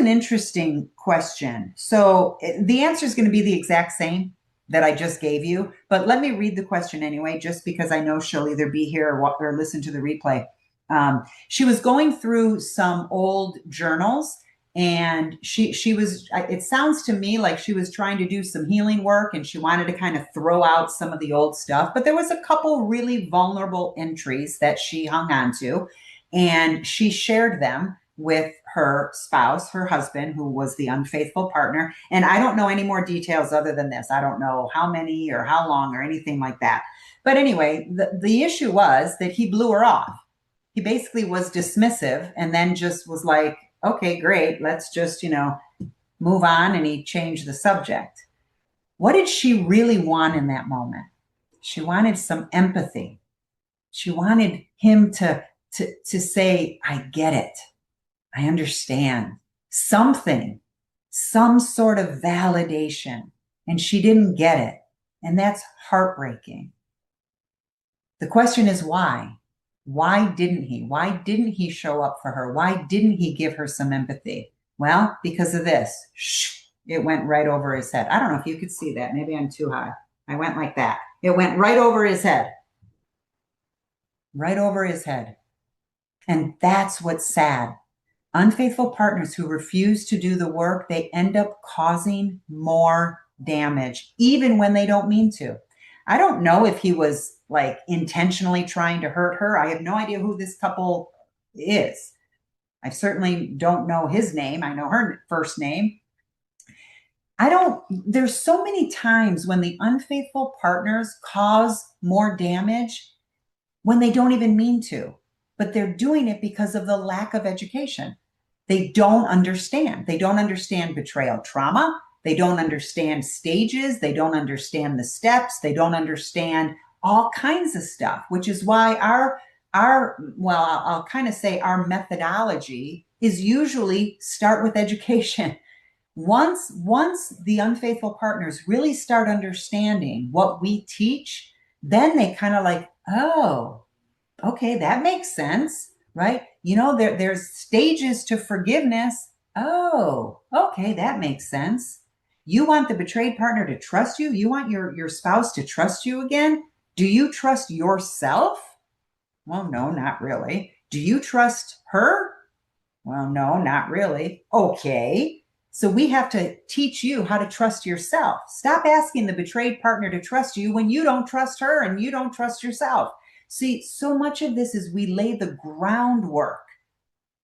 an interesting question. So the answer is going to be the exact same that I just gave you, but let me read the question anyway, just because I know she'll either be here or listen to the replay. She was going through some old journals, and she was, it sounds to me like she was trying to do some healing work, and she wanted to kind of throw out some of the old stuff, but there was a couple really vulnerable entries that she hung on to, and she shared them with her spouse, her husband, who was the unfaithful partner. And I don't know any more details other than this. I don't know how many or how long or anything like that. But anyway, the issue was that he blew her off. He basically was dismissive and then just was like, okay, great, let's just, move on. And he changed the subject. What did she really want in that moment? She wanted some empathy. She wanted him to say, I get it. I understand. Something, some sort of validation. And she didn't get it. And that's heartbreaking. The question is why? Why didn't he? Why didn't he show up for her? Why didn't he give her some empathy? Well, because of this. Shh, it went right over his head. I don't know if you could see that. Maybe I'm too high. I went like that. It went right over his head. Right over his head. And that's what's sad. Unfaithful partners who refuse to do the work, they end up causing more damage, even when they don't mean to. I don't know if he was like intentionally trying to hurt her. I have no idea who this couple is. I certainly don't know his name. I know her first name. There's so many times when the unfaithful partners cause more damage when they don't even mean to, but they're doing it because of the lack of education. They don't understand. They don't understand betrayal trauma. They don't understand stages. They don't understand the steps. They don't understand all kinds of stuff, which is why I'll kind of say our methodology is usually start with education. Once the unfaithful partners really start understanding what we teach, then they kind of like, oh, okay, that makes sense, right? There's stages to forgiveness. Oh, okay, that makes sense. You want the betrayed partner to trust you? You want your spouse to trust you again? Do you trust yourself? Well, no, not really. Do you trust her? Well, no, not really. Okay. So we have to teach you how to trust yourself. Stop asking the betrayed partner to trust you when you don't trust her and you don't trust yourself. See, so much of this is we lay the groundwork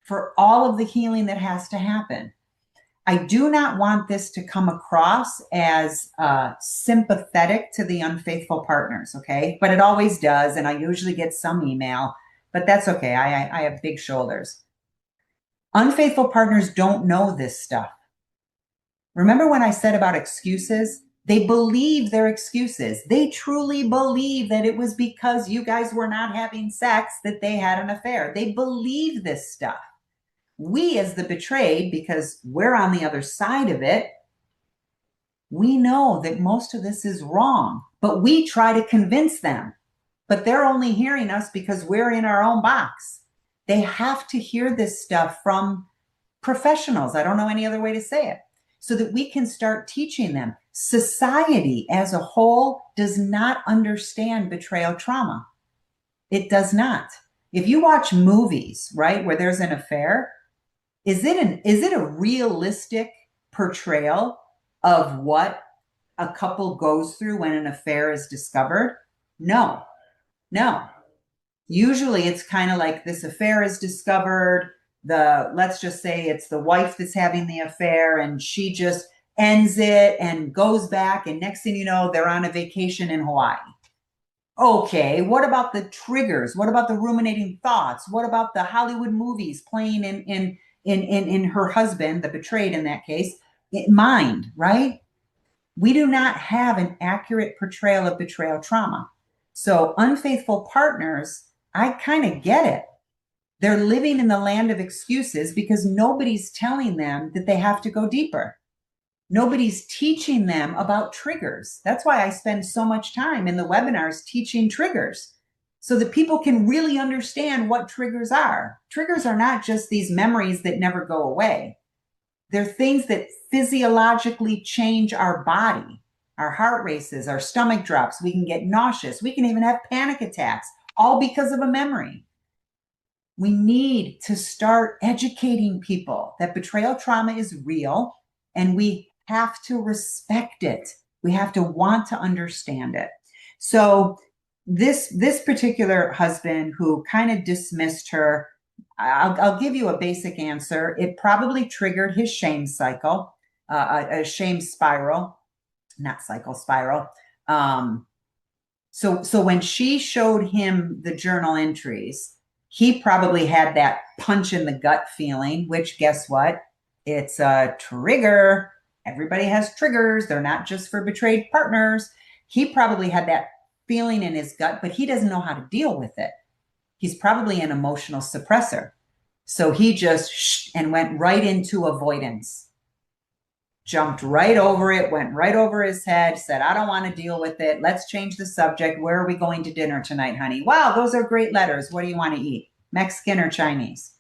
for all of the healing that has to happen. I do not want this to come across as sympathetic to the unfaithful partners, okay? But it always does, and I usually get some email, but that's okay. I have big shoulders. Unfaithful partners don't know this stuff. Remember when I said about excuses? They believe their excuses. They truly believe that it was because you guys were not having sex that they had an affair. They believe this stuff. We, as the betrayed, because we're on the other side of it, we know that most of this is wrong, but we try to convince them. But they're only hearing us because we're in our own box. They have to hear this stuff from professionals. I don't know any other way to say it. So that we can start teaching them. Society as a whole does not understand betrayal trauma. It does not. If you watch movies, right, where there's an affair, is it a realistic portrayal of what a couple goes through when an affair is discovered? No. Usually it's kind of like this affair is discovered. Let's just say it's the wife that's having the affair and she just ends it and goes back. And next thing you know, they're on a vacation in Hawaii. Okay, what about the triggers? What about the ruminating thoughts? What about the Hollywood movies playing in her husband, the betrayed in that case, mind, right? We do not have an accurate portrayal of betrayal trauma. So unfaithful partners, I kind of get it. They're living in the land of excuses because nobody's telling them that they have to go deeper. Nobody's teaching them about triggers. That's why I spend so much time in the webinars teaching triggers so that people can really understand what triggers are. Triggers are not just these memories that never go away. They're things that physiologically change our body. Our heart races, our stomach drops, we can get nauseous, we can even have panic attacks, all because of a memory. We need to start educating people that betrayal trauma is real, and we have to respect it. We have to want to understand it. So this particular husband who kind of dismissed her, I'll give you a basic answer. It probably triggered his shame cycle, a shame spiral, not cycle, spiral. So when she showed him the journal entries, he probably had that punch in the gut feeling, which guess what? It's a trigger. Everybody has triggers. They're not just for betrayed partners. He probably had that feeling in his gut, but he doesn't know how to deal with it. He's probably an emotional suppressor. So he just and went right into avoidance. Jumped right over it, went right over his head, said, I don't want to deal with it. Let's change the subject. Where are we going to dinner tonight, honey? Wow, those are great letters. What do you want to eat? Mexican or Chinese?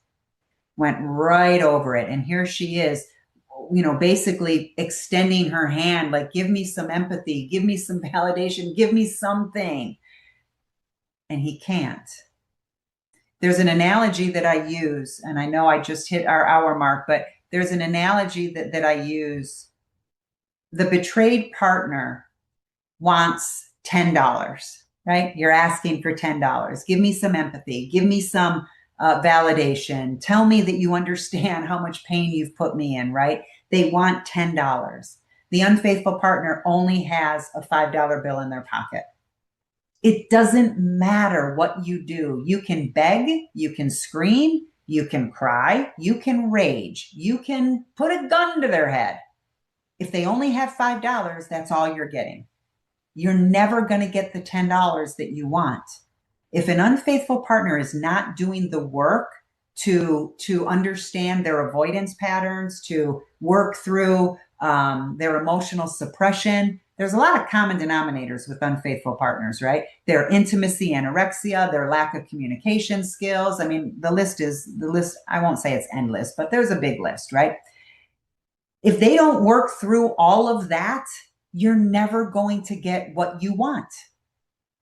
Went right over it. And here she is, basically extending her hand, like, give me some empathy, give me some validation, give me something. And he can't. There's an analogy that I use, and I know I just hit our hour mark, but there's an analogy that I use. The betrayed partner wants $10, right? You're asking for $10. Give me some empathy. Give me some validation. Tell me that you understand how much pain you've put me in, right? They want $10. The unfaithful partner only has a $5 bill in their pocket. It doesn't matter what you do. You can beg, you can scream, you can cry, you can rage, you can put a gun to their head. If they only have $5, that's all you're getting. You're never going to get the $10 that you want. If an unfaithful partner is not doing the work to understand their avoidance patterns, to work through their emotional suppression, there's a lot of common denominators with unfaithful partners, right? Their intimacy, anorexia, their lack of communication skills. I mean, the list. I won't say it's endless, but there's a big list, right? If they don't work through all of that, you're never going to get what you want.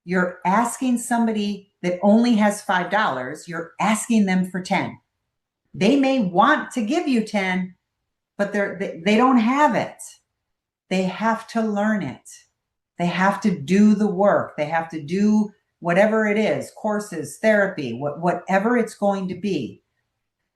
You're asking somebody that only has $5, you're asking them for 10. They may want to give you 10, but they don't have it. They have to learn it. They have to do the work. They have to do whatever it is, courses, therapy, whatever it's going to be.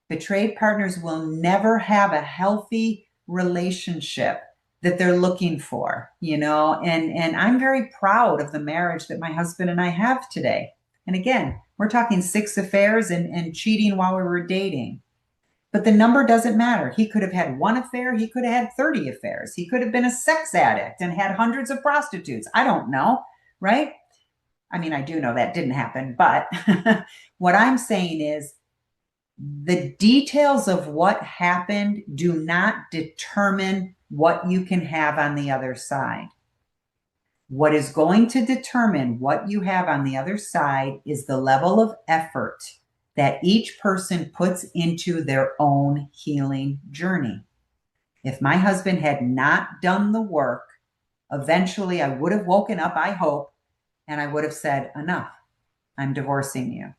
Betrayed partners will never have a healthy relationship that they're looking for, and I'm very proud of the marriage that my husband and I have today. And again, we're talking 6 affairs and cheating while we were dating. But the number doesn't matter. He could have had 1 affair. He could have had 30 affairs. He could have been a sex addict and had hundreds of prostitutes. I don't know, right? I mean, I do know that didn't happen, but what I'm saying is the details of what happened do not determine what you can have on the other side. What is going to determine what you have on the other side is the level of effort that each person puts into their own healing journey. If my husband had not done the work, eventually I would have woken up, I hope, and I would have said, enough, I'm divorcing you.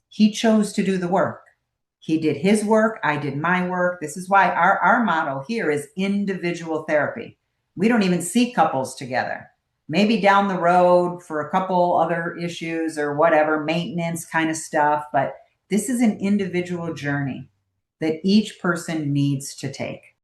He chose to do the work. He did his work. I did my work. This is why our motto here is individual therapy. We don't even see couples together. Maybe down the road for a couple other issues or whatever, maintenance kind of stuff. But this is an individual journey that each person needs to take.